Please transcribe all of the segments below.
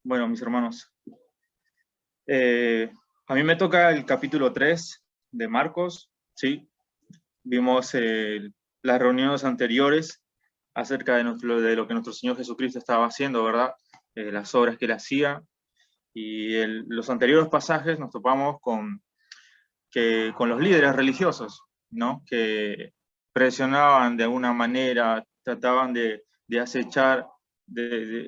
Bueno, mis hermanos, a mí me toca el capítulo 3 de Marcos, ¿sí? Vimos las reuniones anteriores acerca de lo que nuestro Señor Jesucristo estaba haciendo, ¿verdad? Las obras que él hacía. Y los anteriores pasajes nos topamos con los líderes religiosos, ¿no? Que presionaban de alguna manera, trataban de acechar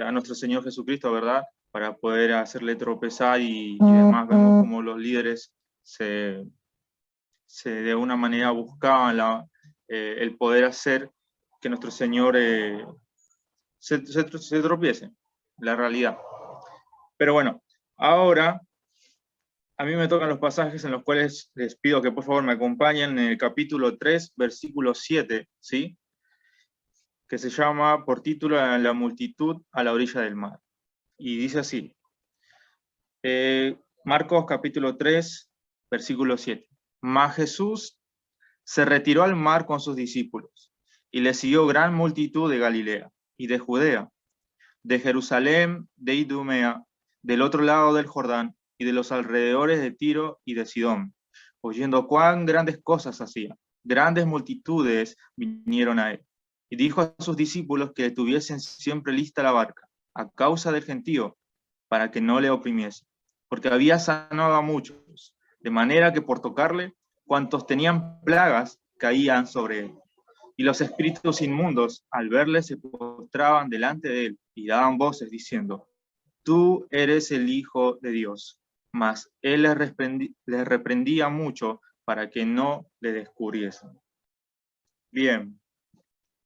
a nuestro Señor Jesucristo, ¿verdad? Para poder hacerle tropezar y demás. Vemos como los líderes de alguna manera buscaban el poder hacer que nuestro Señor se tropiece, la realidad. Pero bueno, ahora a mí me tocan los pasajes en los cuales les pido que por favor me acompañen en el capítulo 3, versículo 7, ¿sí? Que se llama por título La multitud a la orilla del mar. Y dice así, Marcos capítulo 3, versículo 7. Mas Jesús se retiró al mar con sus discípulos, y le siguió gran multitud de Galilea y de Judea, de Jerusalén, de Idumea, del otro lado del Jordán, y de los alrededores de Tiro y de Sidón, oyendo cuán grandes cosas hacía. Grandes multitudes vinieron a él. Y dijo a sus discípulos que tuviesen siempre lista la barca, a causa del gentío, para que no le oprimiese, porque había sanado a muchos, de manera que por tocarle, cuantos tenían plagas caían sobre él. Y los espíritus inmundos, al verle, se postraban delante de él y daban voces diciendo, tú eres el Hijo de Dios. Mas él les reprendía mucho para que no le descubriesen. Bien,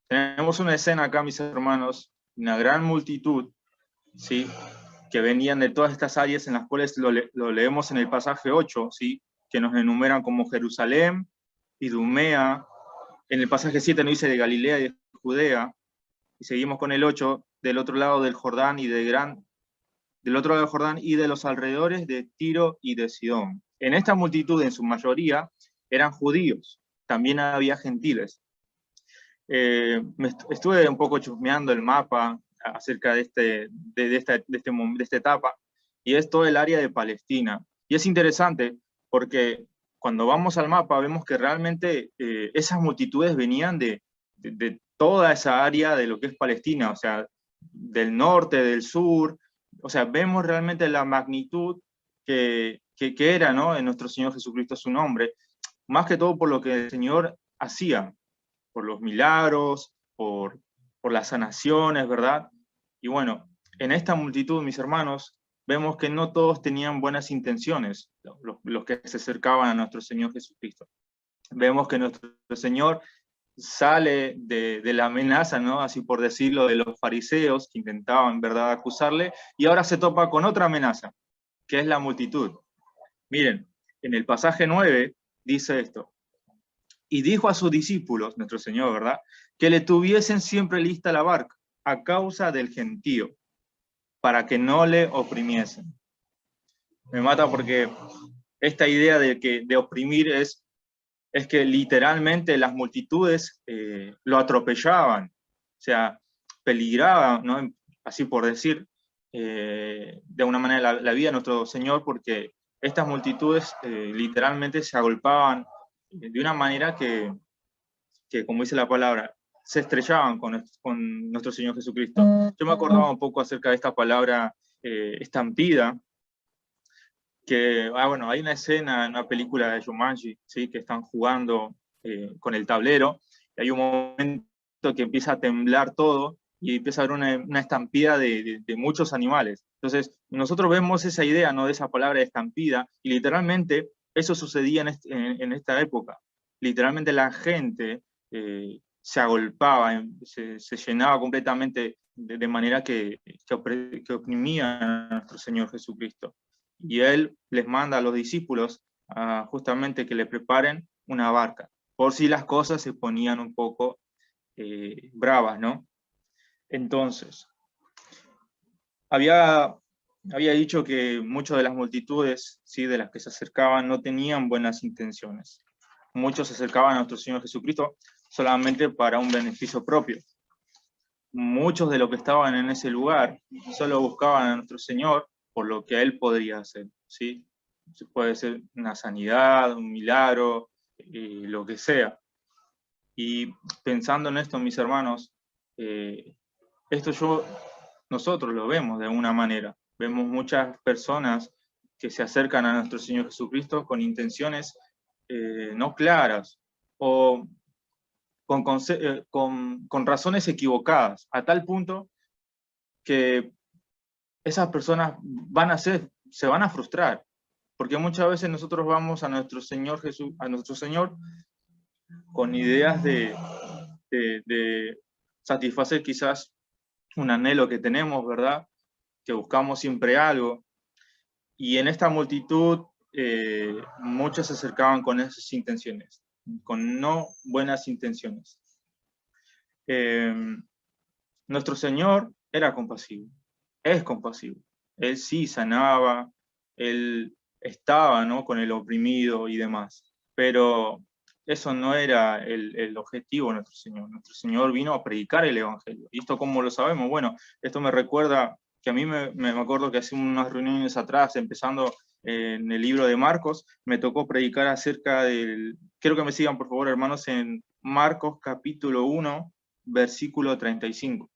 tenemos una escena acá, mis hermanos, una gran multitud, ¿sí? Que venían de todas estas áreas en las cuales lo leemos en el pasaje 8, ¿sí? Que nos enumeran como Jerusalén, Idumea. En el pasaje 7 nos dice de Galilea y de Judea, y seguimos con el 8, del otro lado del Jordán del otro lado del Jordán y de los alrededores de Tiro y de Sidón. En esta multitud, en su mayoría, eran judíos, también había gentiles. Estuve un poco chusmeando el mapa acerca de esta etapa, y es todo el área de Palestina. Y es interesante porque cuando vamos al mapa vemos que realmente esas multitudes venían de toda esa área de lo que es Palestina, o sea, del norte, del sur. O sea, vemos realmente la magnitud que era, ¿no? En nuestro Señor Jesucristo su nombre, más que todo por lo que el Señor hacía, por los milagros, por las sanaciones, ¿verdad? Y bueno, en esta multitud, mis hermanos, vemos que no todos tenían buenas intenciones, los que se acercaban a nuestro Señor Jesucristo. Vemos que nuestro Señor sale de la amenaza, ¿no? Así por decirlo, de los fariseos que intentaban, ¿verdad?, acusarle, y ahora se topa con otra amenaza, que es la multitud. Miren, en el pasaje 9 dice esto, y dijo a sus discípulos, nuestro Señor, ¿verdad?, que le tuviesen siempre lista la barca, a causa del gentío, para que no le oprimiesen. Me mata porque esta idea de oprimir es que literalmente las multitudes lo atropellaban, o sea, peligraban, ¿no? Así por decir, de una manera la vida de nuestro Señor, porque estas multitudes literalmente se agolpaban de una manera que, como dice la palabra, se estrellaban con nuestro Señor Jesucristo. Yo me acordaba un poco acerca de esta palabra estampida, que, bueno, hay una escena en una película de Jumanji, ¿sí? Que están jugando con el tablero, y hay un momento que empieza a temblar todo, y empieza a haber una estampida de muchos animales. Entonces, nosotros vemos esa idea, ¿no?, de esa palabra estampida, y literalmente eso sucedía en esta época. Literalmente la gente se agolpaba, se llenaba completamente de manera que oprimía a nuestro Señor Jesucristo. Y él les manda a los discípulos justamente que le preparen una barca, por si las cosas se ponían un poco bravas, ¿no? Entonces, había dicho que muchas de las multitudes, ¿sí?, de las que se acercaban no tenían buenas intenciones. Muchos se acercaban a nuestro Señor Jesucristo solamente para un beneficio propio. muchos de los que estaban en ese lugar solo buscaban a nuestro Señor por lo que Él podría hacer, ¿sí? Puede ser una sanidad, un milagro, lo que sea. Y pensando en esto, mis hermanos, esto nosotros lo vemos de alguna manera. Vemos muchas personas que se acercan a nuestro Señor Jesucristo con intenciones no claras o con razones equivocadas, a tal punto que esas personas se van a frustrar, porque muchas veces nosotros vamos a nuestro Señor Jesús, a nuestro Señor, con ideas de satisfacer quizás un anhelo que tenemos, ¿verdad? Que buscamos siempre algo. Y en esta multitud, muchos se acercaban con esas intenciones, con no buenas intenciones. Nuestro Señor era compasivo, es compasivo. Él sí sanaba, Él estaba, ¿no?, con el oprimido y demás. Pero eso no era el objetivo de nuestro Señor. Nuestro Señor vino a predicar el Evangelio. ¿Y esto cómo lo sabemos? Bueno, esto me recuerda que a mí me acuerdo que hace unas reuniones atrás, empezando en el libro de Marcos, me tocó predicar acerca del... Quiero que me sigan, por favor, hermanos, en Marcos capítulo 1, versículo 35.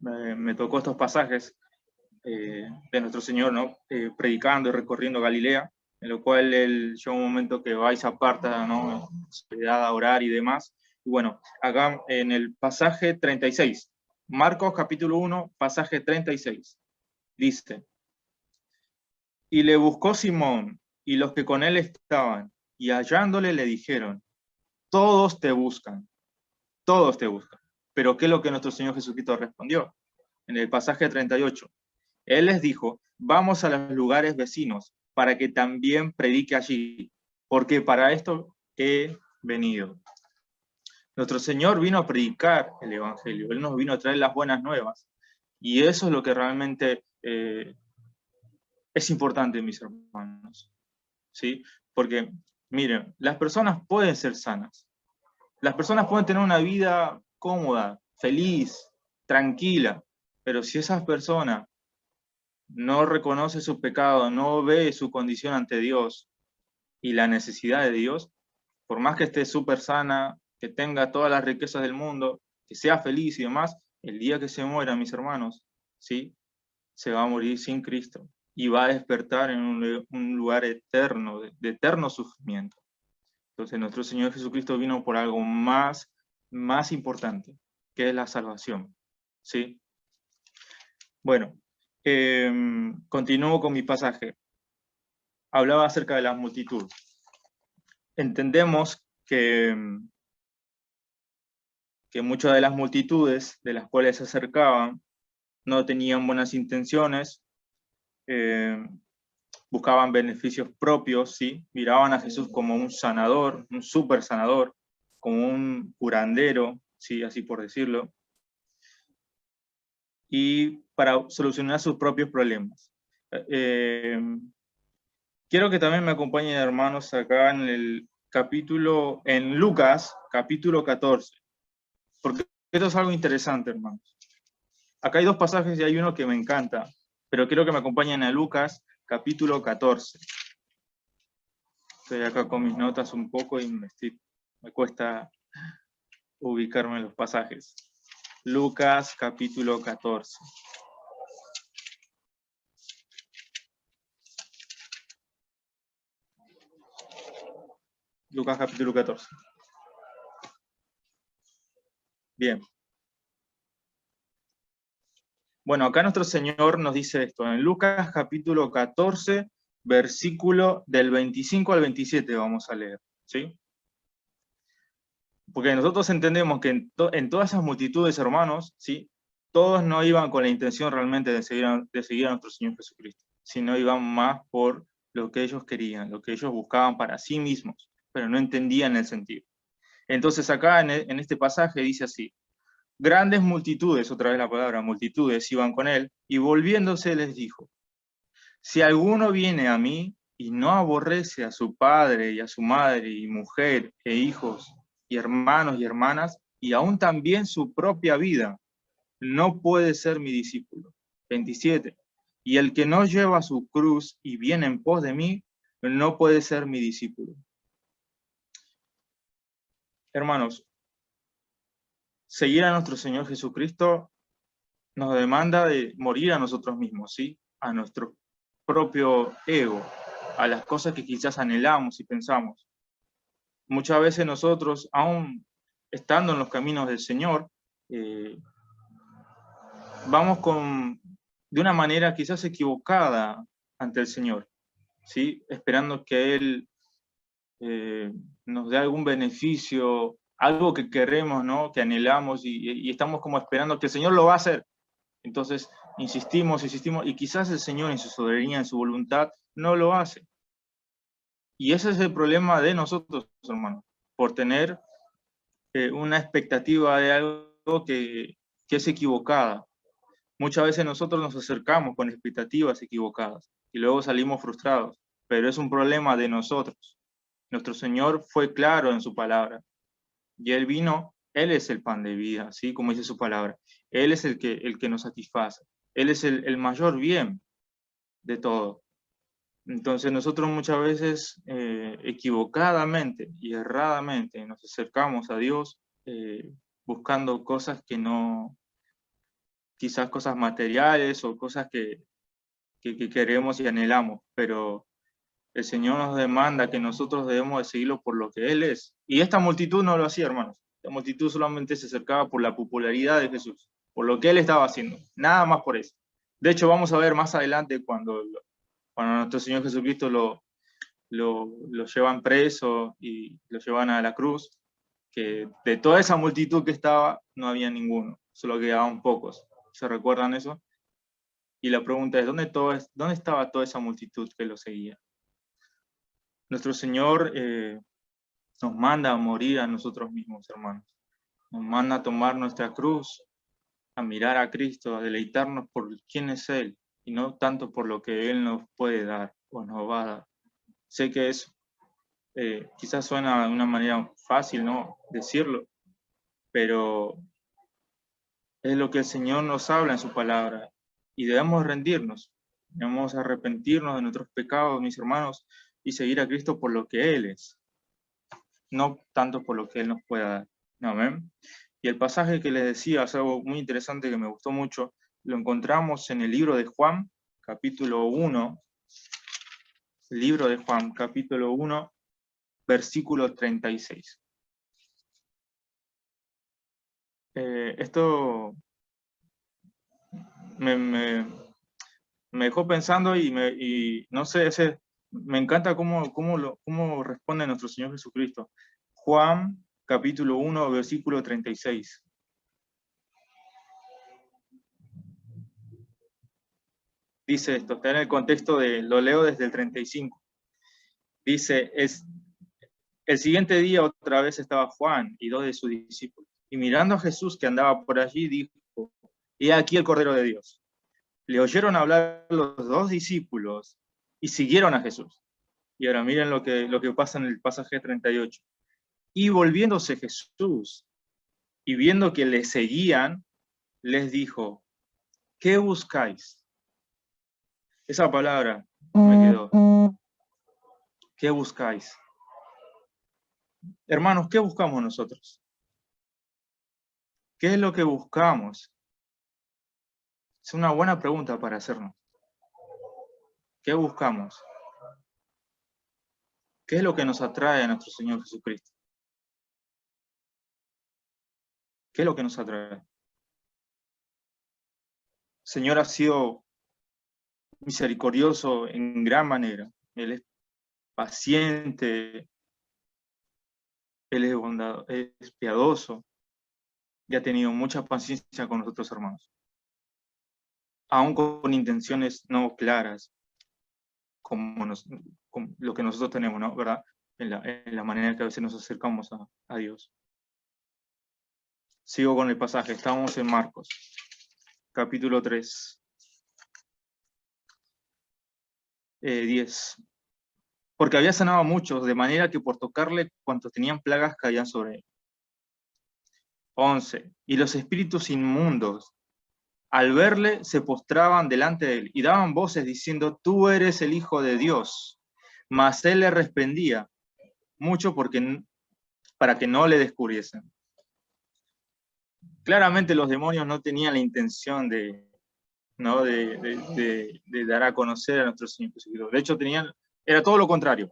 Me tocó estos pasajes de nuestro Señor, ¿no? Predicando y recorriendo Galilea, en lo cual Él llega un momento que va y se aparta, ¿no?, en soledad a orar y demás. Y bueno, acá en el pasaje 36, Marcos capítulo 1, pasaje 36, dice: y le buscó Simón y los que con él estaban, y hallándole le dijeron: todos te buscan, todos te buscan. Pero ¿qué es lo que nuestro Señor Jesucristo respondió? En el pasaje 38, Él les dijo: vamos a los lugares vecinos, para que también predique allí, porque para esto he venido. Nuestro Señor vino a predicar el Evangelio, Él nos vino a traer las buenas nuevas, y eso es lo que realmente es importante, mis hermanos, ¿sí? Porque, miren, las personas pueden ser sanas, las personas pueden tener una vida cómoda, feliz, tranquila, pero si esas personas no reconoce su pecado, no ve su condición ante Dios y la necesidad de Dios, por más que esté súper sana, que tenga todas las riquezas del mundo, que sea feliz y demás, el día que se muera, mis hermanos, ¿sí?, se va a morir sin Cristo y va a despertar en un lugar eterno, de eterno sufrimiento. Entonces nuestro Señor Jesucristo vino por algo más importante, que es la salvación, ¿sí? Bueno, continúo con mi pasaje. Hablaba acerca de la multitud. Entendemos que muchas de las multitudes de las cuales se acercaban no tenían buenas intenciones, buscaban beneficios propios, ¿sí? Miraban a Jesús como un sanador, un súper sanador, como un curandero, ¿sí?, así por decirlo, y para solucionar sus propios problemas. Quiero que también me acompañen, hermanos, acá en Lucas, capítulo 14, porque esto es algo interesante, hermanos. Acá hay dos pasajes y hay uno que me encanta, pero quiero que me acompañen a Lucas, capítulo 14. Estoy acá con mis notas un poco y me cuesta ubicarme en los pasajes. Lucas, capítulo 14. Lucas, capítulo 14. Bien. Bueno, acá nuestro Señor nos dice esto, en Lucas capítulo 14, versículo del 25 al 27 vamos a leer, ¿sí? Porque nosotros entendemos que en todas esas multitudes, hermanos, ¿sí?, todos no iban con la intención realmente de seguir a nuestro Señor Jesucristo, sino iban más por lo que ellos querían, lo que ellos buscaban para sí mismos, pero no entendían el sentido. Entonces acá en este pasaje dice así: grandes multitudes, otra vez la palabra multitudes, iban con él, y volviéndose les dijo: si alguno viene a mí y no aborrece a su padre y a su madre y mujer e hijos y hermanos y hermanas, y aún también su propia vida, no puede ser mi discípulo. 27. Y el que no lleva su cruz y viene en pos de mí, no puede ser mi discípulo. Hermanos, seguir a nuestro Señor Jesucristo nos demanda de morir a nosotros mismos, ¿sí? A nuestro propio ego, a las cosas que quizás anhelamos y pensamos. Muchas veces nosotros, aún estando en los caminos del Señor, vamos de una manera quizás equivocada ante el Señor, ¿sí? Esperando que Él nos dé algún beneficio, algo que queremos, ¿no? Que anhelamos y estamos como esperando que el Señor lo va a hacer. Entonces insistimos, y quizás el Señor en su soberanía, en su voluntad, no lo hace. Y ese es el problema de nosotros, hermanos, por tener una expectativa de algo que es equivocada. Muchas veces nosotros nos acercamos con expectativas equivocadas y luego salimos frustrados, pero es un problema de nosotros. Nuestro Señor fue claro en su palabra y Él vino, Él es el pan de vida, ¿sí? Como dice su palabra. Él es el que nos satisface. Él es el mayor bien de todo. Entonces nosotros muchas veces equivocadamente y erradamente nos acercamos a Dios buscando cosas que no, quizás cosas materiales o cosas que queremos y anhelamos, pero el Señor nos demanda que nosotros debemos de seguirlo por lo que Él es. Y esta multitud no lo hacía, hermanos. La multitud solamente se acercaba por la popularidad de Jesús, por lo que Él estaba haciendo, nada más por eso. De hecho, vamos a ver más adelante cuando nuestro Señor Jesucristo lo llevan preso y lo llevan a la cruz, que de toda esa multitud que estaba, no había ninguno, solo quedaban pocos. ¿Se recuerdan eso? Y la pregunta es, ¿dónde estaba toda esa multitud que lo seguía? Nuestro Señor nos manda a morir a nosotros mismos, hermanos. Nos manda a tomar nuestra cruz, a mirar a Cristo, a deleitarnos por quién es Él, y no tanto por lo que Él nos puede dar o nos va a dar. Sé que es, quizás suena de una manera fácil, ¿no? Decirlo, pero es lo que el Señor nos habla en su palabra, y debemos rendirnos, debemos arrepentirnos de nuestros pecados, mis hermanos, y seguir a Cristo por lo que Él es, no tanto por lo que Él nos pueda dar. Amén. Y el pasaje que les decía es algo muy interesante que me gustó mucho, lo encontramos en el libro de Juan, capítulo 1, libro de Juan, capítulo 1, versículo 36. Esto me dejó pensando y no sé, me encanta cómo responde nuestro Señor Jesucristo. Juan, capítulo 1, versículo 36. Dice esto, está en el contexto lo leo desde el 35. Dice, el siguiente día otra vez estaba Juan y 2 de sus discípulos. Y mirando a Jesús que andaba por allí, dijo, he aquí el Cordero de Dios. Le oyeron hablar los 2 discípulos y siguieron a Jesús. Y ahora miren lo que pasa en el pasaje 38. Y volviéndose Jesús y viendo que le seguían, les dijo, ¿qué buscáis? Esa palabra me quedó. ¿Qué buscáis? Hermanos, ¿qué buscamos nosotros? ¿Qué es lo que buscamos? Es una buena pregunta para hacernos. ¿Qué buscamos? ¿Qué es lo que nos atrae a nuestro Señor Jesucristo? ¿Qué es lo que nos atrae? El Señor ha sido misericordioso en gran manera. Él es paciente, Él es bondadoso, es piadoso y ha tenido mucha paciencia con nosotros, hermanos. Aún con intenciones no claras, como lo que nosotros tenemos, ¿no? ¿Verdad? En la manera que a veces nos acercamos a Dios. Sigo con el pasaje, estamos en Marcos, capítulo 3, 10. Porque había sanado a muchos, de manera que por tocarle cuantos tenían plagas caían sobre él. 11. Y los espíritus inmundos al verle se postraban delante de él y daban voces diciendo, tú eres el Hijo de Dios. Mas él le respondía mucho para que no le descubriesen. Claramente los demonios no tenían la intención de dar a conocer a nuestro Señor Jesucristo. De hecho, era todo lo contrario.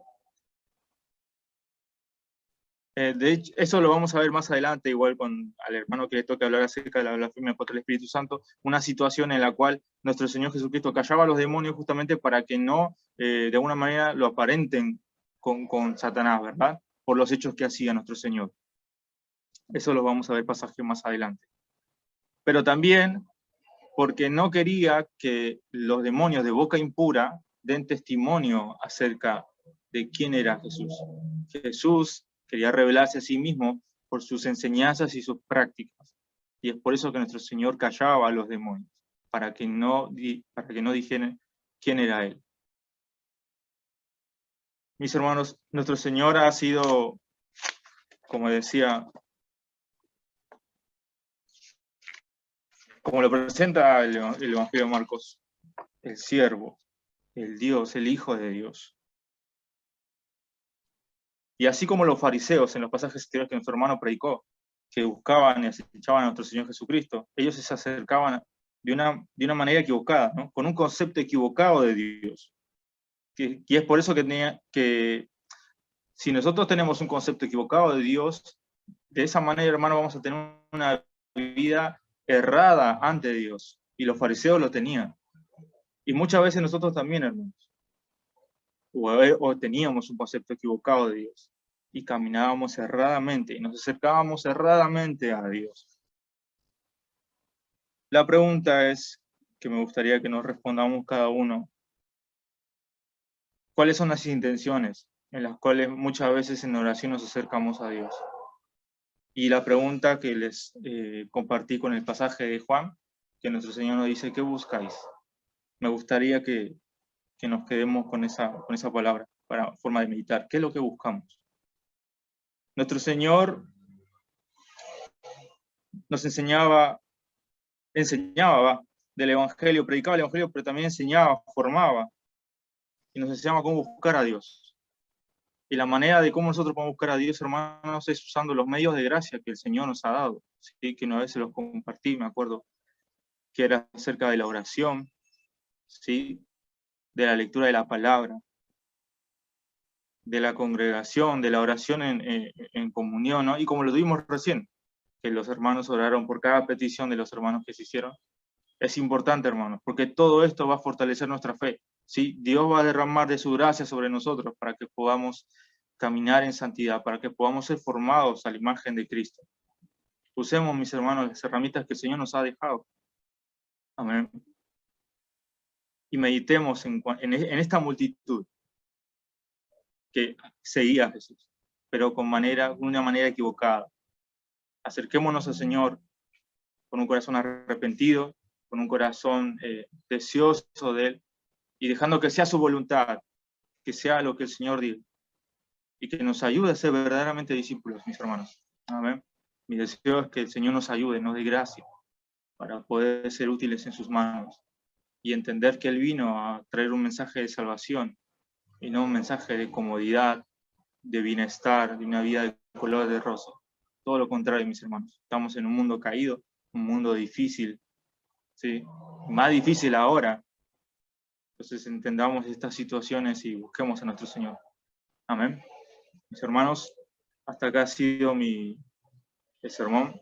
De hecho, eso lo vamos a ver más adelante, igual al hermano que le toca hablar acerca de la blasfemia contra el Espíritu Santo, una situación en la cual nuestro Señor Jesucristo callaba a los demonios justamente para que no, de alguna manera, lo aparenten con Satanás, ¿verdad? Por los hechos que hacía nuestro Señor. Eso lo vamos a ver pasaje más adelante. Pero también porque no quería que los demonios de boca impura den testimonio acerca de quién era Jesús. Jesús quería revelarse a sí mismo por sus enseñanzas y sus prácticas. Y es por eso que nuestro Señor callaba a los demonios, para que no dijeran quién era Él. Mis hermanos, nuestro Señor ha sido, como decía, como lo presenta el Evangelio de Marcos, el siervo, el Dios, el Hijo de Dios. Y así como los fariseos en los pasajes anteriores que nuestro hermano predicó, que buscaban y acechaban a nuestro Señor Jesucristo, ellos se acercaban de una manera equivocada, ¿no? Con un concepto equivocado de Dios. Y es por eso que si nosotros tenemos un concepto equivocado de Dios, de esa manera, hermano, vamos a tener una vida errada ante Dios. Y los fariseos lo tenían. Y muchas veces nosotros también, hermanos. O teníamos un concepto equivocado de Dios y caminábamos erradamente y nos acercábamos erradamente a Dios. La pregunta es, que me gustaría que nos respondamos cada uno, ¿cuáles son las intenciones en las cuales muchas veces en oración nos acercamos a Dios? Y la pregunta que les compartí con el pasaje de Juan, que nuestro Señor nos dice, ¿qué buscáis? Me gustaría que nos quedemos con esa palabra para forma de meditar. ¿Qué es lo que buscamos? Nuestro Señor nos enseñaba del Evangelio, predicaba el Evangelio, pero también enseñaba, formaba, y nos enseñaba cómo buscar a Dios. Y la manera de cómo nosotros podemos buscar a Dios, hermanos, es usando los medios de gracia que el Señor nos ha dado. ¿Sí? Que una vez se los compartí, me acuerdo, que era acerca de la oración, ¿sí? De la lectura de la palabra, de la congregación, de la oración en comunión, ¿no? Y como lo vimos recién, que los hermanos oraron por cada petición de los hermanos que se hicieron. Es importante, hermanos, porque todo esto va a fortalecer nuestra fe. ¿Sí? Dios va a derramar de su gracia sobre nosotros para que podamos caminar en santidad, para que podamos ser formados a la imagen de Cristo. Usemos, mis hermanos, las herramientas que el Señor nos ha dejado. Amén. Y meditemos en esta multitud que seguía a Jesús, pero con una manera equivocada. Acerquémonos al Señor con un corazón arrepentido, con un corazón deseoso de Él, y dejando que sea su voluntad, que sea lo que el Señor diga, y que nos ayude a ser verdaderamente discípulos, mis hermanos. Amén. Mi deseo es que el Señor nos ayude, nos dé gracia, para poder ser útiles en sus manos, y entender que Él vino a traer un mensaje de salvación, y no un mensaje de comodidad, de bienestar, de una vida de color de rosa. Todo lo contrario, mis hermanos. Estamos en un mundo caído, un mundo difícil, ¿sí? Más difícil ahora. Entonces entendamos estas situaciones y busquemos a nuestro Señor. Amén. Mis hermanos, hasta acá ha sido el sermón.